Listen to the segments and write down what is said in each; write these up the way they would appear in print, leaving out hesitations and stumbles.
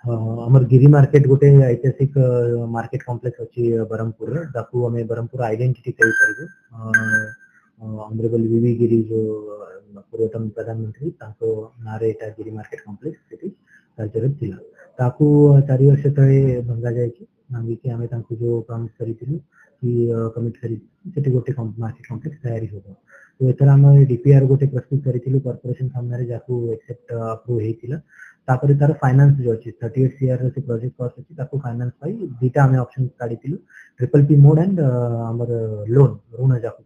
हमर गिरी मार्केट गोटे ऐतिहासिक मार्केट कॉम्प्लेक्स अच्छी ब्रह्मपुर रे ताकू हमें ब्रह्मपुर आइडेंटिटी कहि परबो ऑनरेबल वीवी गिरी जो पूर्वतन प्रधानमंत्री ताको नारे एटा गिरी मार्केट कॉम्प्लेक्स सेठी कार्यरत थिला ताकू 4 वर्ष तळे भंगा जाय छी मांगी कि हमें ताको जो प्रॉमिस करिथिलु कि कमिट करी सेठी गोटे मार्केट कॉम्प्लेक्स तयारी होबो तो एथरा हम डीपीआर गोटे प्रस्तुत करिथिलु कॉर्पोरेशन सामने जाकू एक्सेप्ट अप्रूव हेतिला तापर तार फाइनेंस जो अछि 38 सीआर से प्रोजेक्ट कॉस्ट अछि ताको फाइनेंस पाई दीटा हमें ऑप्शन काढिथिलु ट्रिपल पी मोड एंड हमर लोन ऋण जाकू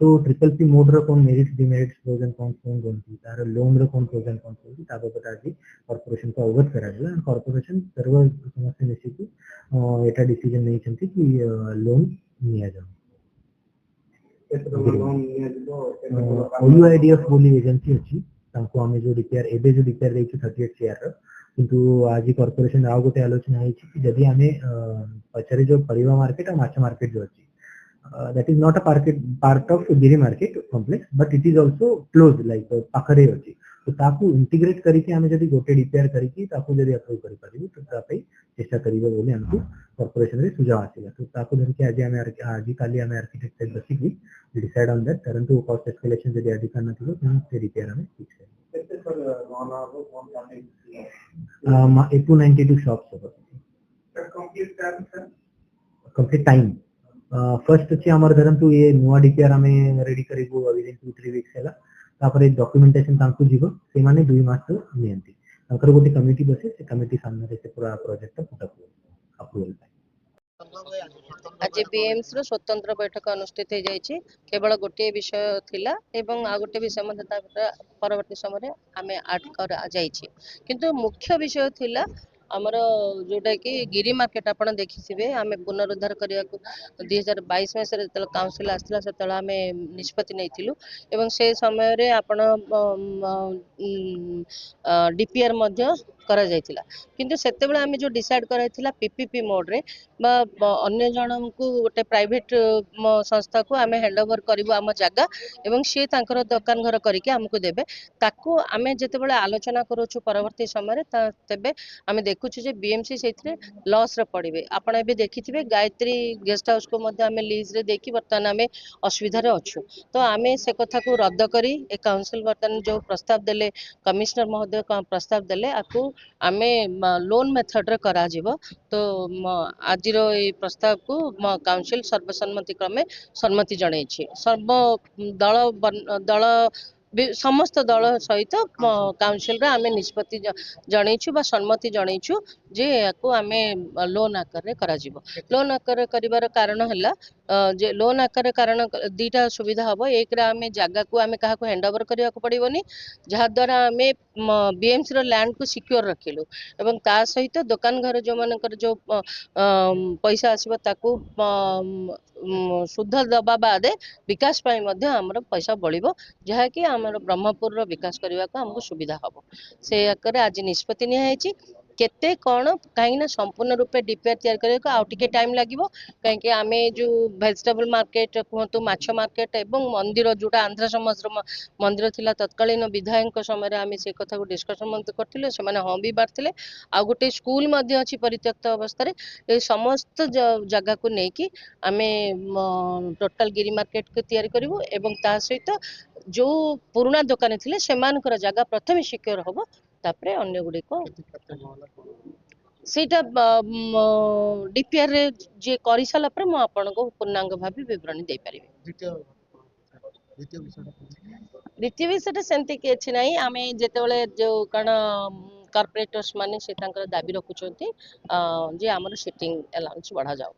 तो ट्रिपल पी मोड रो कोन merits demerits pros and cons कोन कोन तार लोन रो कोन प्रोज एंड कॉन्स कोन ताको पता अछि कॉर्पोरेशन को अवगत कराजिला कॉर्पोरेशन सर्व समस्त मिसिकी एटा डिसीजन नै छथि कि लोन निया जाउ ओयूआईडीएफ बोली एजेंसी अछि ताको हमें जो डीपीआर एबे जो डीपीआर दै छु 38 सीआर रो किंतु आज कॉर्पोरेशन आउ गोटे आलोचना है कि जदि हमें पछरे जो परिवा मार्केट और माछ मार्केट जो अछि that is not a part of Giri market complex but it is also close like पाखरे अछि तो ताकू इंटीग्रेट करिके हमें जदि गोटे डीपीआर करिके ताकू जदि अप्रूव करि परिबो तो तापै चेष्टा करिबो बोली हमकु कॉर्पोरेशन रे सुझाव आसीला तो ताकू धरके आज काली हमें आर्किटेक्ट से बसिकी डिसाइड ऑन दैट परंतु कॉस्ट एस्केलेशन जदि अधिक न थिलो तो से डीपीआर हमें फिक्स है केते पर लोन आबो कोन काटे 292 शॉप्स हो कंप्लीट टाइम फर्स्ट अछि हमर धरंतु ये नुवा डीपीआर हमें रेडी करिबो विदिन 2-3 वीक्स हैला तापर डॉक्यूमेंटेशन तांकु जीवो से माने 2 मास नियंती ताकर गोटे कमिटी बसे से कमिटी सामने से पूरा प्रोजेक्ट पुट अप्रूवल आज बीएमस रो स्वतंत्र बैठक अनुष्ठित हो जाइए केवल गोटे विषय थिला एवं आ गोटे विषय मध्य परवर्ती समय आमे ऐड कर जाइए किंतु मुख्य विषय थिला आमर जोटा कि गिरी मार्केट आप देखिथे आम पुनरुद्धार करने को 2022 मसीह जो काउंसिल आसला से आम निष्पत्ति नहीं से समय आपण डीपीआर करा जायतिला किंतु सेते बेले आमे जो डिसाइड कराइथिला पीपीपी मोड रे बा अन्य जन को गोटे प्राइवेट संस्था को आमे हैंड ओवर करिवो आम जागा एवं सी तांकर दुकान घर करके हमको देबे ताको आमे जेते बेले आलोचना करूछु परवर्ती समय तेबे आमे देखुछु जे बीएमसी सेथिरे लॉस रे पड़िबे आपण एबे देखिथिबे गायत्री गेस्ट हाउस को मध्ये आमे लीज रे देखि वर्तमान आमे असुविधा रे अछु तो आमे से कथा को रद्द करी ए काउंसिल वर्तमान जो प्रस्ताव देले कमिश्नर महोदय प्रस्ताव देले आकु आमे लोन मेथड रे करा जिवो तो आज ए प्रस्ताव को काउंसिल सर्वसम्मति क्रमे सम्मति जणाई सर्व दल समस्त दल सहित काउंसिल रे आमे निष्पत्ति जणाइछु बा सम्मति जणाइछु जे याको आमे लोन आकार रे करा जिवो लोन आकार करिवार कारण हला जे लोन आकार कारण दीटा सुविधा हबो एक रे आमे जागा को आमे काहा को हैंड ओवर करिया को पड़िबोनी जहा द्वारा आमे बीएमसी रो लैंड को सिक्योर रखिलु एवं ता सहित दुकान घर जो मानकर जो पैसा आसीबो ताकू शुद्ध दबा बाद विकास पाई मध्ये हमर पैसा बळिबो जहा कि हमर ब्रह्मपुर रो विकास करिवा को हमको सुविधा हबो से आकर आज निष्पत्ति निया हैछि केते कोन कहीं ना संपूर्ण रूपे डीपीआर तैयार करे को आउटिके टाइम लागिवो कहीं कि आमे जो वेजिटेबल मार्केट कहतु माछ मार्केट एवं मंदिर जोटा आंध्र समाज मंदिर थिला तत्कालीन विधायक समय रे आमे से कथा को डिस्कशन मंत करथिले से माने हम भी बारथिले आ गोटे स्कूल मध्ये अछि परित्यक्त अवस्था रे ए समस्त जगह को नै कि आमे टोटल गिरी मार्केट को तैयार करिवो एवं ता सहित जो पुराना दुकान थिले सेमानकर जगह प्रथम सिक्योर होबो तापरे अन्य गुडी को सेटा डीपीआर रे जे करि साला पर म आपन को पूर्णांग भाबी विवरण दे परिबे द्वितीय विषय सेंति के अछि नै आमे जेतेबेले जो कण कॉर्पोरेटर्स माने से तांकर दाबी रखुचंती जे हमर सिटिंग अलाउंस बढ़ा जाओ